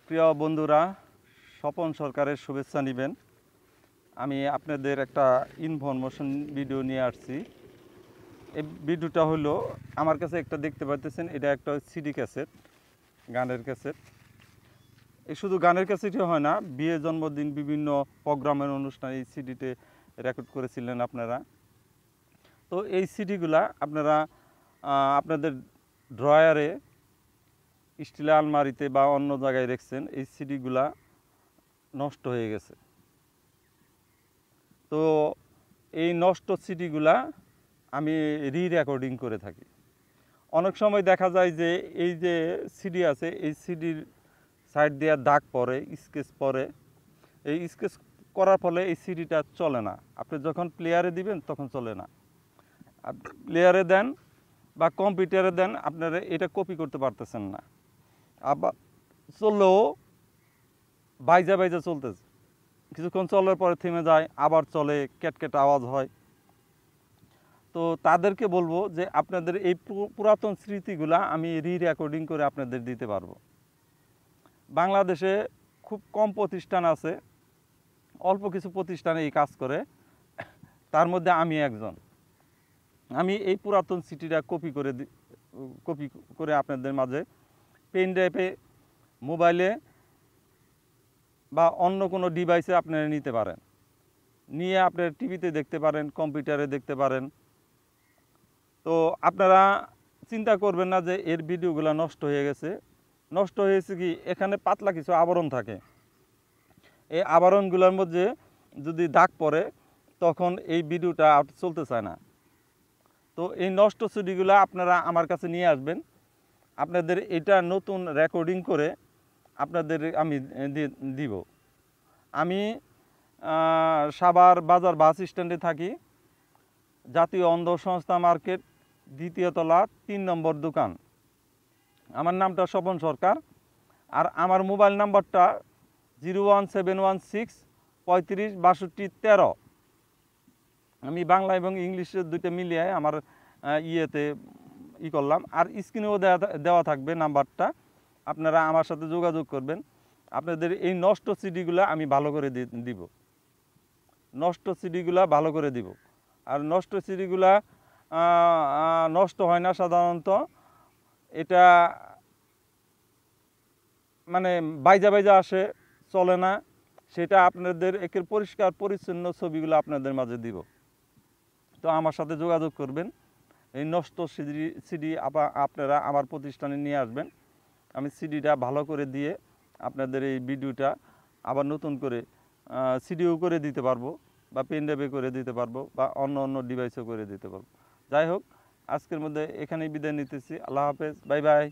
প্রিয় বন্ধুরা, স্বপন সরকারের শুভেচ্ছা নেবেন। আমি আপনাদের একটা ইনফরমেশন ভিডিও নিয়ে আসছি। এই ভিডিওটা হলো আমার কাছে একটা দেখতে পাচ্ছেন, এটা একটা সিডি ক্যাসেট, গানের ক্যাসেট। এই শুধু গানের ক্যাসেটই হয় না, বিয়ে জন্মদিন বিভিন্ন প্রোগ্রামের অনুষ্ঠানে এই সিডিতে রেকর্ড করেছিলেন আপনারা। তো এই সিডিগুলা আপনারা আপনাদের ড্রয়ারে, স্টিলের আলমারিতে বা অন্য জায়গায় রেখেছেন। এই সিডিগুলা নষ্ট হয়ে গেছে। তো এই নষ্ট সিডিগুলা আমি রেকর্ডিং করে থাকি। অনেক সময় দেখা যায় যে এই যে সিডি আছে, এই সিডির সাইড দিয়ে দাগ পড়ে, স্কেচ পড়ে। এই স্কেচ করার ফলে এই সিডিটা চলে না। আপনি যখন প্লেয়ারে দিবেন তখন চলে না। প্লেয়ারে দেন বা কম্পিউটারে দেন, আপনারা এটা কপি করতে পারতেছেন না। আবার চললেও বাইজা বাইজা চলতেছে, কিছুক্ষণ চলার পরে থেমে যায়, আবার চলে, ক্যাটক্যাট আওয়াজ হয়। তো তাদেরকে বলবো যে আপনাদের এই পুরাতন স্মৃতিগুলা আমি রেকর্ডিং করে আপনাদের দিতে পারবো। বাংলাদেশে খুব কম প্রতিষ্ঠান আছে, অল্প কিছু প্রতিষ্ঠানে এই কাজ করে, তার মধ্যে আমি একজন। আমি এই পুরাতন সিডিটা কপি করে আপনাদের মাঝে পেন ড্রাইভে, মোবাইলে বা অন্য কোনো ডিভাইসে আপনারা নিতে পারেন, নিয়ে আপনার টিভিতে দেখতে পারেন, কম্পিউটারে দেখতে পারেন। তো আপনারা চিন্তা করবেন না যে এর ভিডিওগুলো নষ্ট হয়ে গেছে। নষ্ট হয়েছে কি, এখানে পাতলা কিছু আবরণ থাকে। এই আবরণগুলোর মধ্যে যদি দাগ পড়ে তখন এই ভিডিওটা আর চলতে চায় না। তো এই নষ্ট সিডিগুলো আপনারা আমার কাছে নিয়ে আসবেন। আপনাদের এটা নতুন রেকর্ডিং করে আপনাদের আমি দিব। আমি সাভার বাজার বাস স্ট্যান্ডে থাকি, জাতীয় অন্ধ সংস্থা মার্কেট, দ্বিতীয় তলা, 3 নম্বর দোকান। আমার নামটা স্বপন সরকার। আর আমার মোবাইল নাম্বারটা 01716 35 62 13। আমি বাংলা এবং ইংলিশের দুইটা মিলিয়ে আমার ইয়েতে করলাম। আর স্ক্রিনেও দেওয়া থাকবে নাম্বারটা, আপনারা আমার সাথে যোগাযোগ করবেন। আপনাদের এই নষ্ট সিডিগুলো আমি ভালো করে দিব, নষ্ট সিডিগুলা ভালো করে দিব। আর নষ্ট সিডিগুলা নষ্ট হয় না সাধারণত, এটা মানে বাইজা বাইজা আসে, চলে না। সেটা আপনাদের একের পরিষ্কার পরিচ্ছন্ন ছবিগুলো আপনাদের মাঝে দিব। তো আমার সাথে যোগাযোগ করবেন। এই নষ্ট সিডি আপনারা আমার প্রতিষ্ঠানে নিয়ে আসবেন। আমি সিডিটা ভালো করে দিয়ে আপনাদের এই ভিডিওটা আবার নতুন করে সিডিও করে দিতে পারবো, বা পেন ড্রাইভে করে দিতে পারবো, বা অন্য অন্য ডিভাইসও করে দিতে পারবো। যাই হোক, আজকের মধ্যে এখানেই বিদায় নিতেছি। আল্লাহ হাফেজ, বাই বাই।